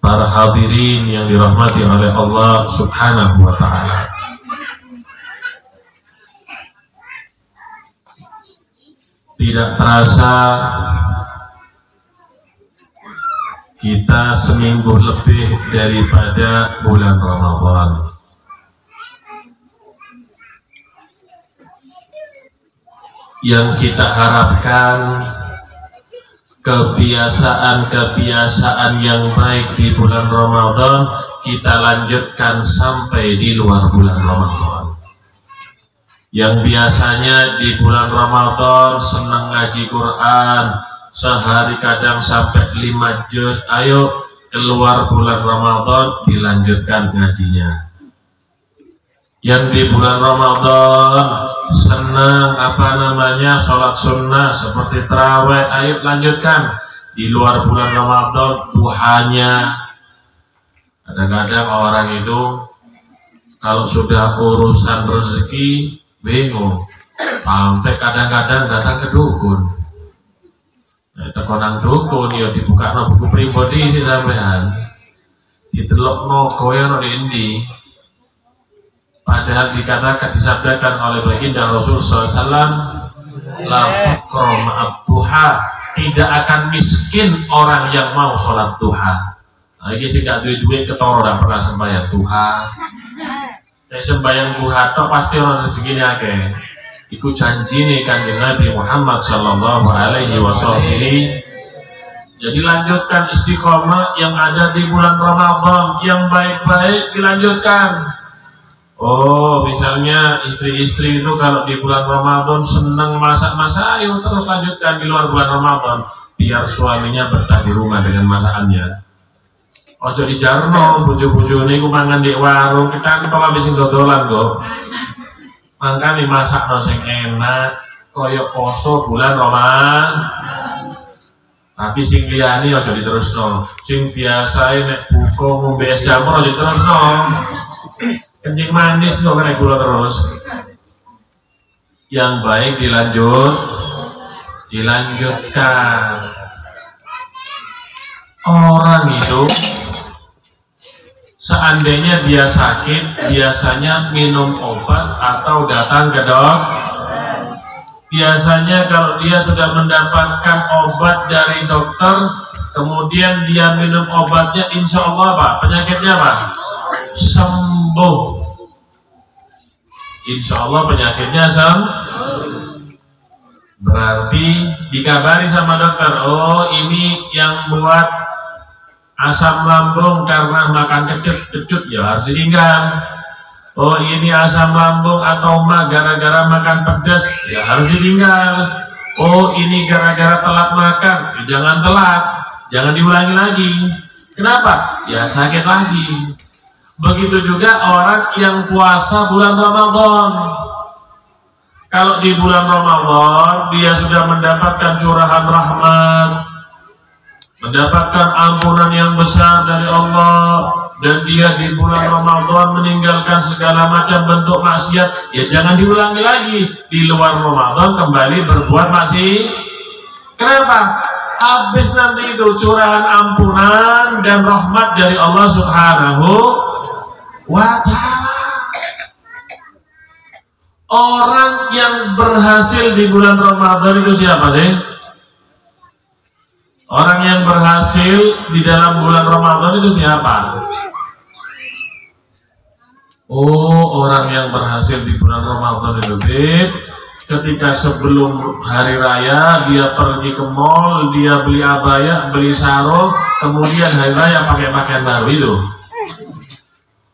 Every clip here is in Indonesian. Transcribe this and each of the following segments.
para hadirin yang dirahmati oleh Allah Subhanahu wa ta'ala. Tidak terasa kita seminggu lebih daripada bulan Ramadan. Yang kita harapkan kebiasaan-kebiasaan yang baik di bulan Ramadan kita lanjutkan sampai di luar bulan Ramadan. Yang biasanya di bulan Ramadan senang ngaji Quran, sehari kadang sampai 5 juz, ayo keluar bulan Ramadan dilanjutkan ngajinya. Yang di bulan Ramadan senang sholat sunnah seperti tarawih, ayo lanjutkan di luar bulan Ramadan duhanya. Kadang-kadang orang itu kalau sudah urusan rezeki bingung, sampai kadang-kadang datang ke dukun. Tekonang dukun ya dibuka buku pribadi sih sampean, ditelok no koyo di indi. Padahal dikatakan, disabdakan oleh baginda Rasul SAW, la faqra ma'ad duha, tidak akan miskin orang yang mau sholat duha. Nah, ini sih gak duit-duit ketoro gak pernah sembahyang duha. Sembahyang duha itu pasti orang rezekinya akeh. Iku janji nih Kanjeng Nabi Muhammad Sallallahu Alaihi Wasallam. Jadi lanjutkan istiqomah yang ada di bulan Ramadan, yang baik-baik dilanjutkan. Oh, misalnya istri-istri itu kalau di bulan Ramadan senang masak-masak, ayo terus lanjutkan di luar bulan Ramadan, biar suaminya betah di rumah dengan masakannya. Ojo di jarno, bojo-bojo ini ku mangan di warung, kita kalau habis dodolan kok. Mangkane masakno sing enak, koyo poso bulan Ramadan. Tapi sing liyane ojo diterusno. Sing biasae nek buka ngombe es jamur ojo diterusno. Kencing manis kok kena gula terus. Yang baik dilanjutkan. Orang itu seandainya dia sakit, biasanya minum obat atau datang ke dokter. Biasanya kalau dia sudah mendapatkan obat dari dokter, kemudian dia minum obatnya, insya Allah Pak, penyakitnya Pak sembuh. Insya Allah penyakitnya berarti dikabari sama dokter, oh ini yang buat asam lambung karena makan kecut ya harus ditinggal. Oh ini asam lambung atau gara-gara makan pedas ya harus ditinggal. Oh ini gara-gara telat makan ya jangan telat, jangan diulangi lagi. Kenapa? Ya sakit lagi. Begitu juga orang yang puasa bulan Ramadan. Kalau di bulan Ramadan dia sudah mendapatkan curahan rahmat, mendapatkan ampunan yang besar dari Allah, dan dia di bulan Ramadan meninggalkan segala macam bentuk maksiat, ya jangan diulangi lagi. Di luar Ramadan kembali berbuat maksiat. Kenapa? Habis nanti itu curahan ampunan dan rahmat dari Allah Subhanahu wa ta'ala. Orang yang berhasil di bulan Ramadan itu siapa sih? Orang yang berhasil di dalam bulan Ramadan itu siapa? Oh, orang yang berhasil di bulan Ramadan itu ketika sebelum hari raya dia pergi ke mall, dia beli abaya, beli sarung, kemudian hari raya pakai pakaian baru itu.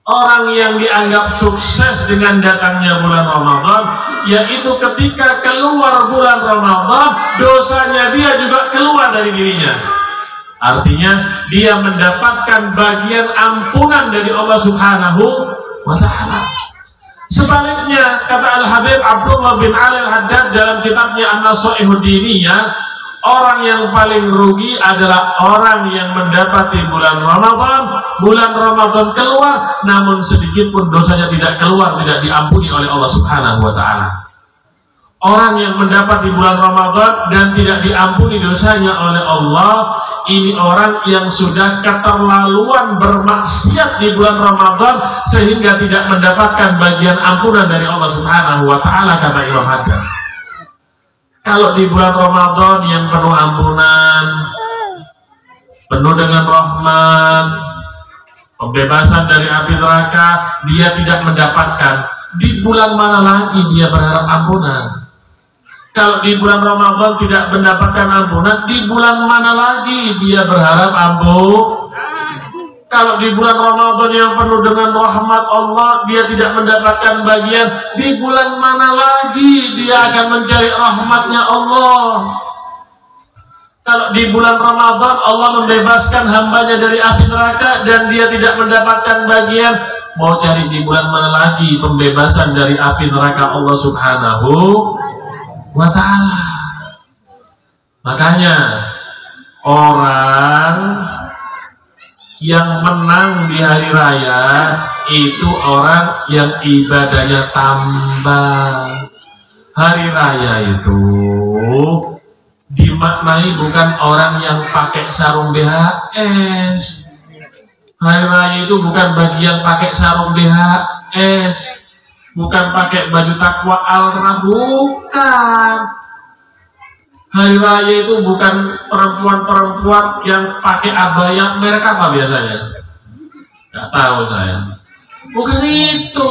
Orang yang dianggap sukses dengan datangnya bulan Ramadan, yaitu ketika keluar bulan Ramadan, dosanya dia juga keluar dari dirinya. Artinya dia mendapatkan bagian ampunan dari Allah Subhanahu wa ta'ala. Sebaliknya, kata Al-Habib Abdullah bin Ali Al-Haddad dalam kitabnya An-Nasaihud Diniyah, orang yang paling rugi adalah orang yang mendapati bulan Ramadan keluar, namun sedikit pun dosanya tidak keluar, tidak diampuni oleh Allah Subhanahu wa ta'ala. Orang yang mendapati bulan Ramadan dan tidak diampuni dosanya oleh Allah, ini orang yang sudah keterlaluan bermaksiat di bulan Ramadan sehingga tidak mendapatkan bagian ampunan dari Allah Subhanahu wa Ta'ala, kata Imam Haddad. Kalau di bulan Ramadan yang penuh ampunan, penuh dengan rahmat, pembebasan dari api neraka, dia tidak mendapatkan, di bulan mana lagi dia berharap ampunan? Kalau di bulan Ramadan tidak mendapatkan ampunan, di bulan mana lagi dia berharap ampun? Kalau di bulan Ramadan yang penuh dengan rahmat Allah dia tidak mendapatkan bagian, di bulan mana lagi dia akan mencari rahmatnya Allah? Kalau di bulan Ramadan Allah membebaskan hambanya dari api neraka dan dia tidak mendapatkan bagian, mau cari di bulan mana lagi pembebasan dari api neraka Allah Subhanahu wa Ta'ala. Makanya orang yang menang di hari raya itu orang yang ibadahnya tambah. Hari raya itu dimaknai bukan orang yang pakai sarung BHS. Hari raya itu bukan bagian pakai sarung BHS, bukan pakai baju takwa al-ras, bukan. Hari raya itu bukan perempuan-perempuan yang pakai abaya merek apa biasanya? Gak tahu saya. Bukan itu.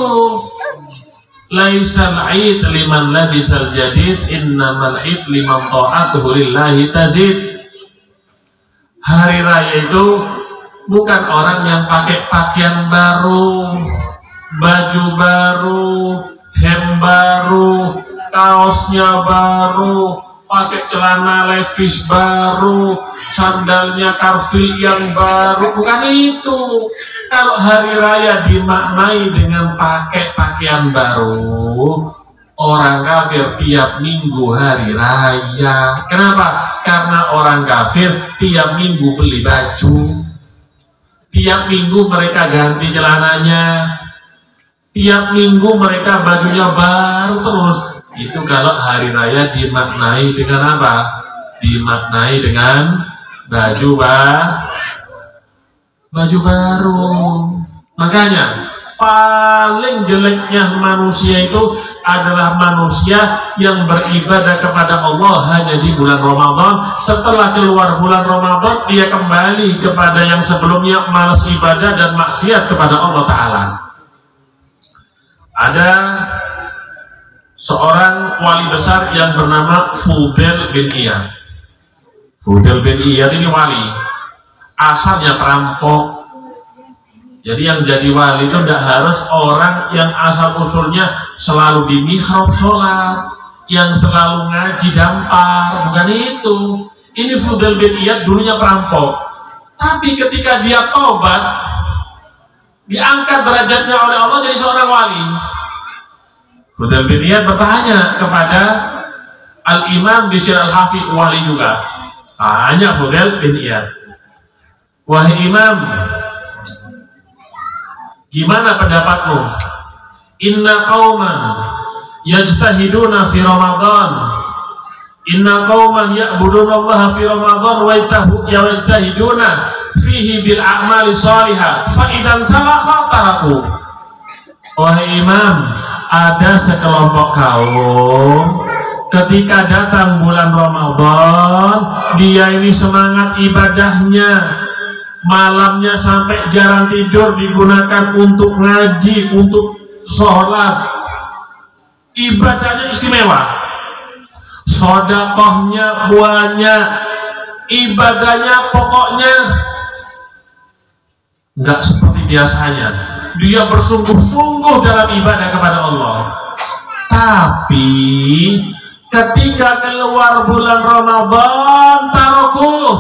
Laisal id liman labisal jadid, innamal id liman ta'atuhu lillahi tazid. Hari raya itu bukan orang yang pakai pakaian baru, baju baru, hem baru, kaosnya baru, pakai celana levis baru, sandalnya karfil yang baru, bukan itu. Kalau hari raya dimaknai dengan pakai pakaian baru, orang kafir tiap minggu hari raya. Kenapa? Karena orang kafir tiap minggu beli baju, tiap minggu mereka ganti celananya, tiap minggu mereka bajunya baru terus. Itu kalau hari raya dimaknai dengan apa? Dimaknai dengan baju baru. Makanya paling jeleknya manusia itu adalah manusia yang beribadah kepada Allah hanya di bulan Ramadan. Setelah keluar bulan Ramadan dia kembali kepada yang sebelumnya, malas ibadah dan maksiat kepada Allah Ta'ala. Ada seorang wali besar yang bernama Fudail bin Iyad. Fudail bin Iyad ini wali, asalnya perampok. Jadi yang jadi wali itu tidak harus orang yang asal usulnya selalu di mihrab sholat, yang selalu ngaji dampar, bukan itu. Ini Fudail bin Iyad dulunya perampok, tapi ketika dia tobat diangkat derajatnya oleh Allah jadi seorang wali. Fudail bin Iyad bertanya kepada Al-Imam Bishr Al-Hafidh, wali juga. Tanya Fudail bin Iyad, wahai Imam, gimana pendapatmu? Inna qauman yajtahiduna fi Ramadan, inna qauman ya'buduna Allah fi Ramadan wa yajtahiduna fihi bil a'mali salihah fa idan salakha taraku. Wahai Imam, ada sekelompok kaum ketika datang bulan Ramadan, dia ini semangat ibadahnya, malamnya sampai jarang tidur digunakan untuk ngaji, untuk sholat, ibadahnya istimewa, sodakohnya banyak, ibadahnya pokoknya nggak seperti biasanya. Dia bersungguh-sungguh dalam ibadah kepada Allah. Tapi ketika keluar bulan Ramadan, tarokuh.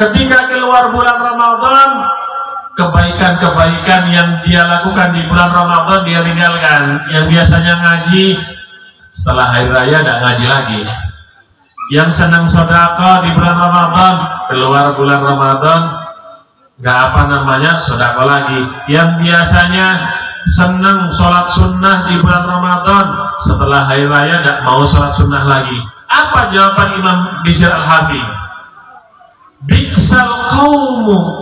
Ketika keluar bulan Ramadan, kebaikan-kebaikan yang dia lakukan di bulan Ramadan dia tinggalkan. Yang biasanya ngaji, setelah hari raya tidak ngaji lagi. Yang senang sedekah di bulan Ramadan, keluar bulan Ramadan sedekah lagi. Yang biasanya senang sholat sunnah di bulan Ramadan, setelah hari raya tidak mau sholat sunnah lagi. Apa jawaban Imam Bishr Al-Hafidh? bi'sal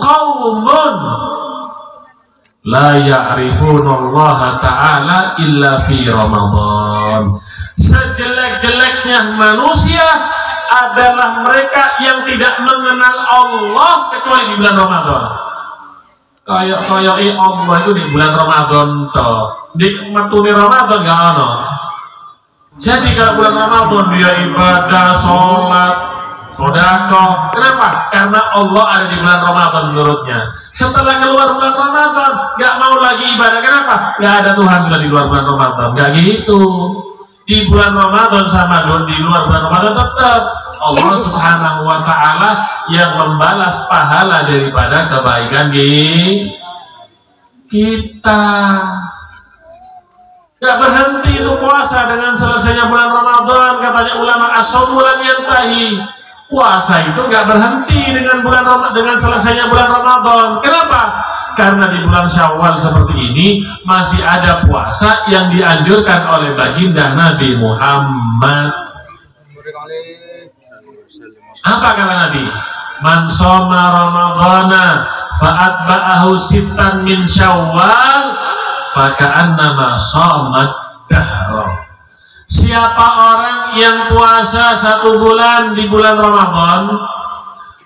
qaumun la ya'rifunallaha ta'ala illa fi Ramadan. Sejelek-jeleknya manusia adalah mereka yang tidak mengenal Allah kecuali di bulan Ramadan. Kayak Allah itu di bulan Ramadan toh, di metune Ramadan gak ada. Jadi kalau bulan Ramadan dia ibadah, sholat, sedekah. Kenapa? Karena Allah ada di bulan Ramadan menurutnya. Setelah keluar bulan Ramadan gak mau lagi ibadah. Kenapa? Gak ada Tuhan sudah di luar bulan Ramadan. Gak gitu. Di bulan Ramadan sama di luar bulan Ramadan tetap Allah Subhanahu wa ta'ala yang membalas pahala daripada kebaikan di kita. Gak berhenti itu puasa dengan selesainya bulan Ramadan. Katanya ulama as-shaumu lan yantahi. Puasa itu gak berhenti dengan selesainya bulan Ramadan. Kenapa? Karena di bulan Syawal seperti ini masih ada puasa yang dianjurkan oleh baginda Nabi Muhammad. Apa kata Nabi? Man shoma Ramadhana fa'atba'ahu sittan min Syawal faka'annama shomat dahra. Siapa orang yang puasa 1 bulan di bulan Ramadan,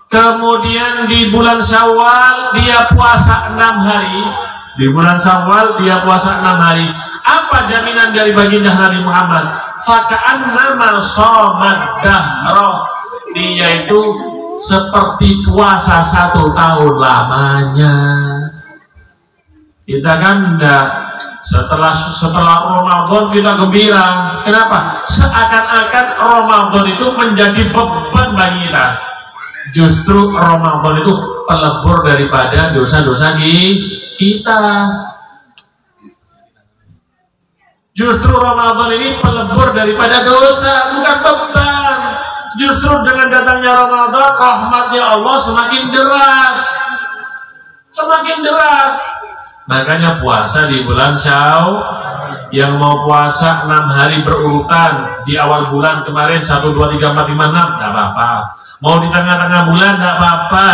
kemudian di bulan Syawal dia puasa 6 hari, di bulan Syawal dia puasa 6 hari, apa jaminan dari baginda Nabi Muhammad? Faka'annama shomat dahra. Dia itu seperti puasa 1 tahun lamanya. Kita kan enggak, setelah Ramadan kita gembira. Kenapa? Seakan-akan Ramadan itu menjadi beban bagi kita. Justru Ramadan itu pelebur daripada dosa-dosa kita. Justru Ramadan ini pelebur daripada dosa, bukan beban. Justru dengan datangnya Ramadan, rahmatnya Allah semakin deras. Semakin deras. Makanya puasa di bulan Syawal. Yang mau puasa 6 hari berurutan di awal bulan kemarin 1, 2, 3, 4, 5, 6 tidak apa-apa. Mau di tengah-tengah bulan tidak apa-apa.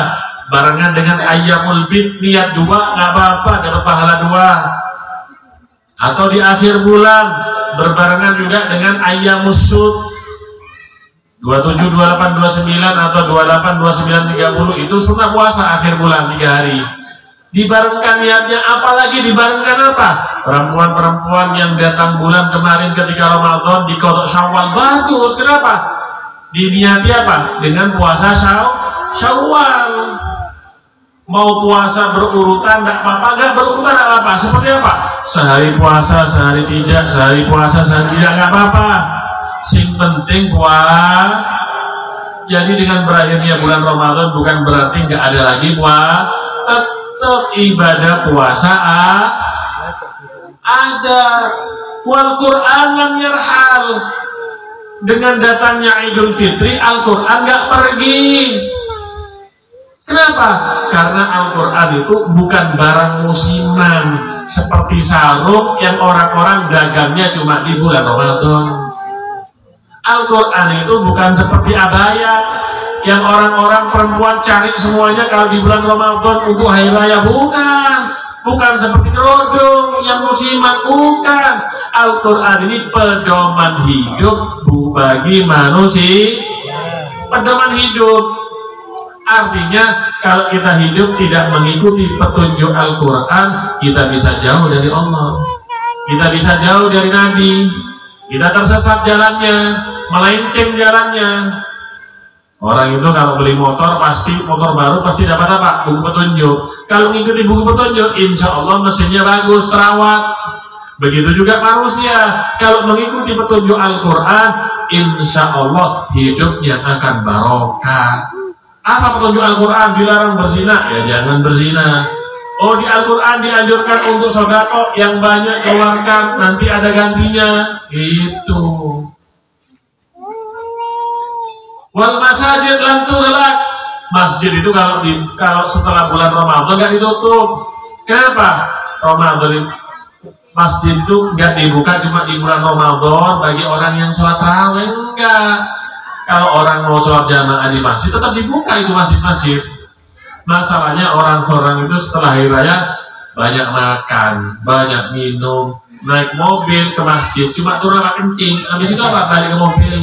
Barengan dengan ayyamul bid niat 2 tidak apa-apa, dapat pahala 2. Atau di akhir bulan berbarengan juga dengan ayyamus sud 27, 28, 29 atau 28, 29, 30 itu sunnah puasa akhir bulan 3 hari. Dibarengkan niatnya, apalagi dibarengkan apa? Perempuan-perempuan yang datang bulan kemarin ketika Ramadan di kodok Syawal bagus. Kenapa? Diniati apa? Dengan puasa Syawal. Mau puasa berurutan tidak apa-apa, nggak berurutan tidak apa-apa. Seperti apa? Sehari puasa, sehari tidak, sehari puasa, sehari tidak, nggak apa-apa. Sing penting puasa. Jadi dengan berakhirnya bulan Ramadan bukan berarti nggak ada lagi puasa. Tetap ibadah puasa ada. Wal Quran lam yarhal. Dengan datangnya Idul Fitri, Al-Quran nggak pergi. Kenapa? Karena Al-Quran itu bukan barang musiman seperti sarung yang orang-orang dagangnya cuma di bulan Ramadan. Al-Quran itu bukan seperti abaya yang orang-orang perempuan cari semuanya kalau di bulan Ramadan untuk hari raya. Bukan seperti kerudung yang musiman, bukan. Al-Quran ini pedoman hidup bagi manusia. Pedoman hidup artinya kalau kita hidup tidak mengikuti petunjuk Al-Quran, kita bisa jauh dari Allah, kita bisa jauh dari Nabi. Kita tersesat jalannya, melenceng jalannya. Orang itu kalau beli motor baru pasti dapat apa? Buku petunjuk. Kalau mengikuti buku petunjuk, insya Allah mesinnya bagus, terawat. Begitu juga manusia, kalau mengikuti petunjuk Al-Quran, insya Allah hidupnya akan barokah. Apa petunjuk Al-Quran? Dilarang berzina, ya jangan berzina. Oh, di Al-Quran dianjurkan untuk sedekah yang banyak keluarkan, nanti ada gantinya. Itu. Wal masajid lam tughlaq. Masjid itu kalau setelah bulan Ramadan nggak ditutup. Kenapa? Ramadan masjid itu nggak dibuka cuma di bulan Ramadan bagi orang yang sholat tarawih, enggak. Kalau orang mau sholat jamaah di masjid, tetap dibuka itu masjid-masjid. Masalahnya orang-orang itu setelah hari raya banyak makan, banyak minum, naik mobil ke masjid, cuma turun kencing, habis itu apa? Balik ke mobil.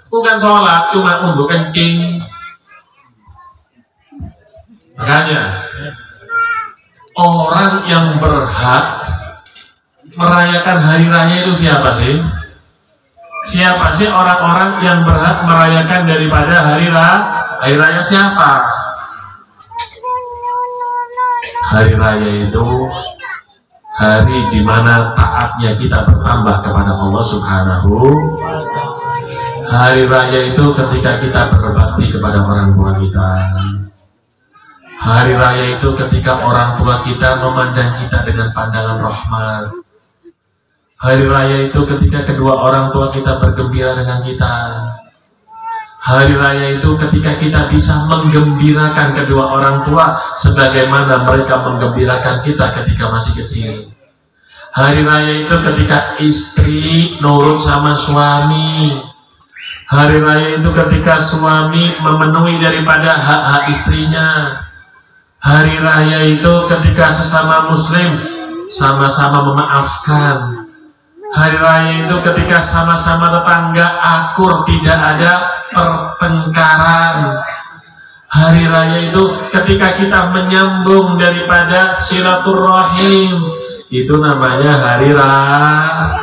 Bukan sholat, cuma untuk kencing. Makanya orang yang berhak merayakan hari raya itu siapa sih? Siapa sih orang-orang yang berhak merayakan daripada hari raya siapa? Hari raya itu hari dimana taatnya kita bertambah kepada Allah Subhanahu. Hari raya itu ketika kita berbakti kepada orang tua kita. Hari raya itu ketika orang tua kita memandang kita dengan pandangan rahmat. Hari raya itu ketika kedua orang tua kita bergembira dengan kita. Hari raya itu ketika kita bisa menggembirakan kedua orang tua sebagaimana mereka menggembirakan kita ketika masih kecil. Hari raya itu ketika istri nurut sama suami. Hari raya itu ketika suami memenuhi daripada hak-hak istrinya. Hari raya itu ketika sesama muslim sama-sama memaafkan. Hari raya itu ketika sama-sama tetangga akur, tidak ada pertengkaran. Hari raya itu ketika kita menyambung daripada silaturahim. Itu namanya hari raya.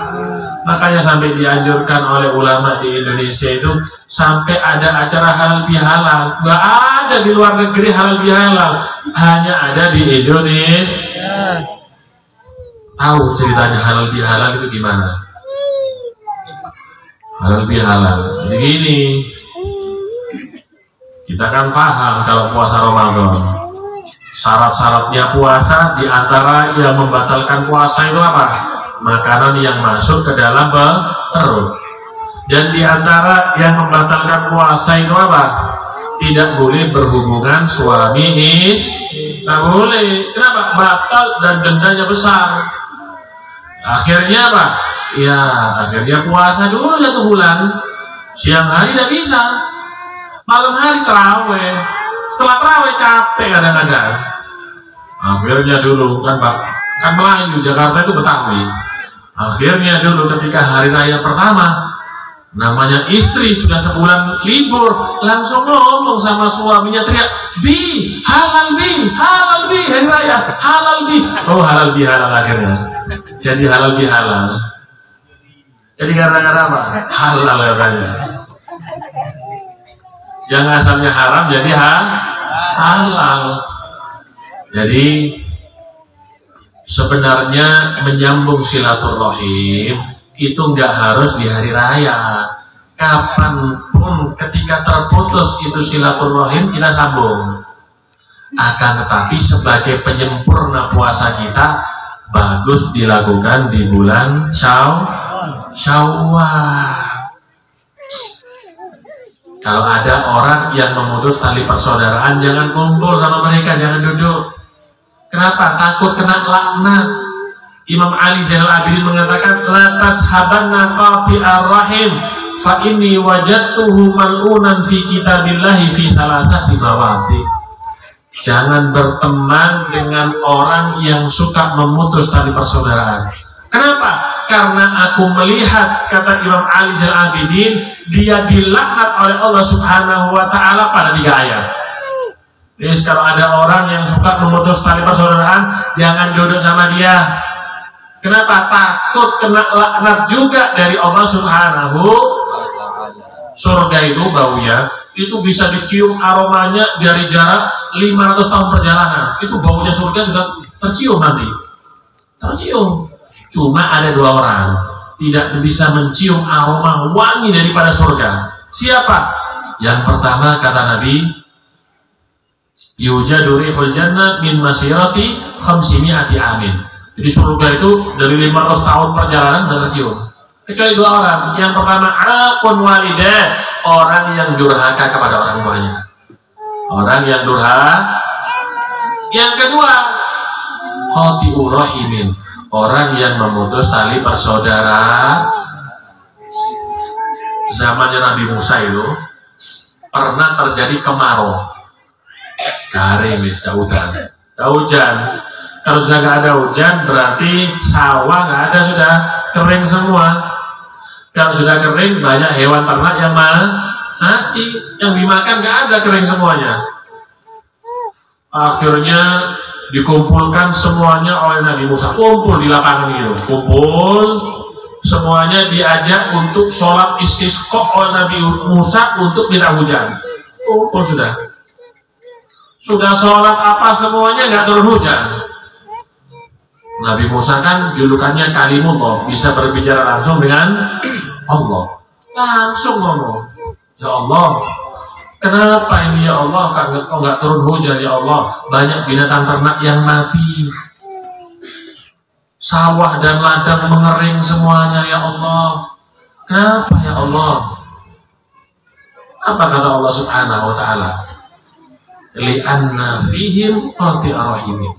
Makanya sampai dianjurkan oleh ulama di Indonesia itu sampai ada acara halal bihalal. Nggak ada di luar negeri halal bihalal, hanya ada di Indonesia. Tahu ceritanya halal bihalal itu gimana? Halal bihalal. Jadi gini, kita kan paham kalau puasa Ramadan, syarat-syaratnya puasa diantara yang membatalkan puasa itu apa? Makanan yang masuk ke dalam perut. Dan diantara yang membatalkan puasa itu apa? Tidak boleh berhubungan suami istri. Tidak boleh. Kenapa? Batal dan dendanya besar. Akhirnya apa? Ya akhirnya puasa dulu 1 bulan. Siang hari tidak bisa, malam hari terawih. Setelah terawih capek kadang-kadang. Akhirnya dulu kan Pak, kan Melayu, Jakarta itu Betawi. Akhirnya dulu ketika hari raya pertama, namanya istri sudah sebulan libur, langsung ngomong sama suaminya, teriak, "Bi, halal bi, halal bi, hari raya, halal bi." Oh halal bi halal akhirnya. Jadi halal bi halal. Jadi gara-gara apa? Halal katanya. Yang asalnya haram jadi halal. Jadi sebenarnya menyambung silaturahim itu nggak harus di hari raya. Kapanpun ketika terputus itu silaturahim kita sambung. Akan tetapi sebagai penyempurna puasa kita bagus dilakukan di bulan Syawal. Kalau ada orang yang memutus tali persaudaraan, jangan kumpul sama mereka, jangan duduk. Kenapa? Takut kena laknat. Imam Ali Zainal Abidin mengatakan, "La tashabanna qati'ar rahim fa inni wajadtuhu mal'unan fi kitabillahi fi thalathati mawati." Jangan berteman dengan orang yang suka memutus tali persaudaraan. Kenapa? Karena aku melihat, kata Imam Ali Zainal Abidin, dia dilaknat oleh Allah Subhanahu wa Ta'ala pada 3 ayat. Jadi kalau ada orang yang suka memutus tali persaudaraan, jangan duduk sama dia. Kenapa? Takut kena laknat juga dari Allah Subhanahu. Surga itu baunya, itu bisa dicium aromanya dari jarak 500 tahun perjalanan. Itu baunya surga sudah tercium nanti. Tercium. Cuma ada 2 orang tidak bisa mencium aroma wangi daripada surga. Siapa? Yang pertama kata Nabi, yujadu rihul jannah min masirati 500 amin. Jadi surga itu dari 500 tahun perjalanan sudah tercium. Kecuali 2 orang. Yang pertama aqun walidah, orang yang durhaka kepada orang tuanya. Orang yang durhaka. Yang kedua qati'ur rahimin, orang yang memutus tali persaudaraan. zamannya Nabi Musa itu pernah terjadi kemarau, garing, tidak hujan. Kalau sudah nggak ada hujan berarti sawah nggak ada, sudah kering semua. Kalau sudah kering banyak hewan ternak yang mati, yang dimakan nggak ada, kering semuanya. Akhirnya dikumpulkan semuanya oleh Nabi Musa, kumpul di lapangan gitu, kumpul semuanya, diajak untuk sholat istisqa oleh Nabi Musa untuk minta hujan. Kumpul sudah sholat apa semuanya nggak turun hujan. Nabi Musa kan julukannya Kalimullah, bisa berbicara langsung dengan Allah, langsung ngomong, ya Allah, kenapa ini ya Allah, kok nggak turun hujan ya Allah, banyak binatang ternak yang mati, sawah dan ladang mengering semuanya ya Allah, kenapa ya Allah? Apa kata Allah Subhanahu wa ta'ala? Li'anna fihim qati'a rahimin,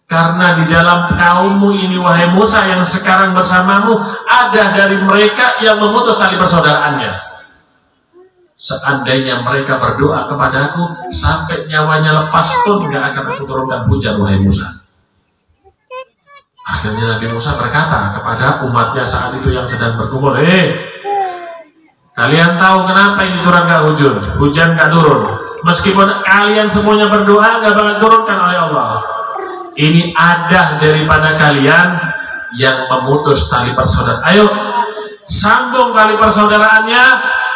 karena di dalam kaummu ini wahai Musa yang sekarang bersamamu ada dari mereka yang memutus tali persaudaraannya. Seandainya mereka berdoa kepadaku sampai nyawanya lepas pun gak akan aku turunkan hujan wahai Musa. Akhirnya Nabi Musa berkata kepada umatnya saat itu yang sedang berkumpul, kalian tahu kenapa ini turun gak hujan gak turun? Meskipun kalian semuanya berdoa gak bakal turunkan oleh Allah. Ini ada daripada kalian yang memutus tali persaudaraan. Ayo sambung tali persaudaraannya,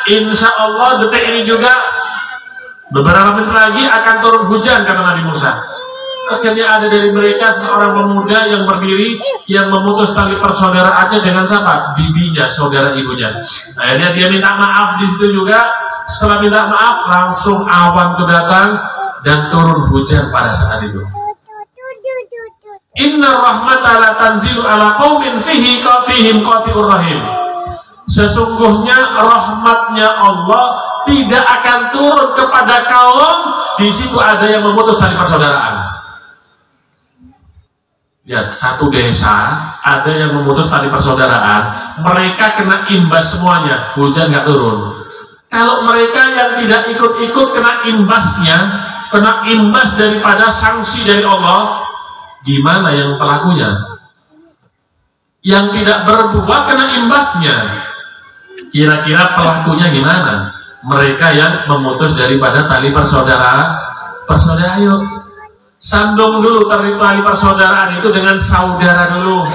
insya Allah detik ini juga beberapa menit lagi akan turun hujan, kata Nabi Musa. Akhirnya ada dari mereka seorang pemuda yang berdiri yang memutus tali persaudaraannya dengan siapa? Bibinya, saudara ibunya. Akhirnya dia minta maaf di situ juga. Setelah minta maaf langsung awan itu datang dan turun hujan pada saat itu. Inna rahmata la tanzilu ala qaumin fihim qati'ur rahim. Sesungguhnya rahmatnya Allah tidak akan turun kepada kaum di situ ada yang memutus tali persaudaraan. Ya, satu desa ada yang memutus tali persaudaraan, mereka kena imbas semuanya, hujan nggak turun. Kalau mereka yang tidak ikut-ikut kena imbasnya, kena imbas daripada sanksi dari Allah, gimana yang pelakunya? Yang tidak berbuat kena imbasnya. Kira-kira pelakunya gimana? Mereka yang memutus daripada tali persaudaraan. Ayo sambung dulu tali persaudaraan itu dengan saudara dulu.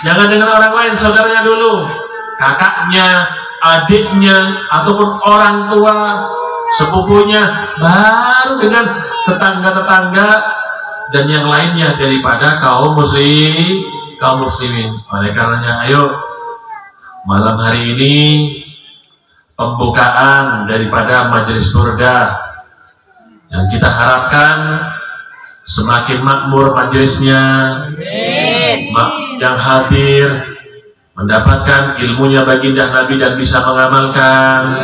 Jangan dengan orang lain, saudaranya dulu. Kakaknya, adiknya, ataupun orang tua, sepupunya, baru dengan tetangga-tetangga dan yang lainnya daripada kaum muslimin. Oleh karenanya ayo malam hari ini pembukaan daripada majelis burda yang kita harapkan semakin makmur majelisnya, yang hadir mendapatkan ilmunya baginda Nabi dan bisa mengamalkan,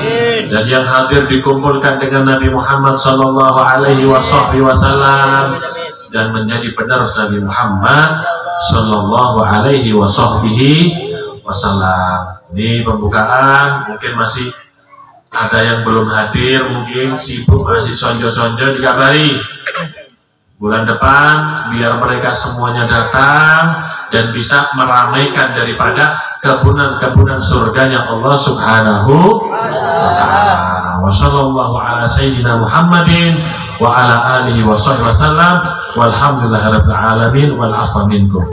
dan yang hadir dikumpulkan dengan Nabi Muhammad sallallahu alaihi wasallam dan menjadi penerus Nabi Muhammad sallallahu alaihi wasallam. Ini pembukaan, mungkin masih ada yang belum hadir, mungkin sibuk masih sonjo-sonjo, dikabari bulan depan biar mereka semuanya datang dan bisa meramaikan daripada kebunan-kebunan surganya Allah Subhanahu wa ta'ala. Wa sallallahu ala sayyidina Muhammadin wa ala alihi wa sahbihi wasallam walhamdulillahirabbil alamin wal afwa minkum.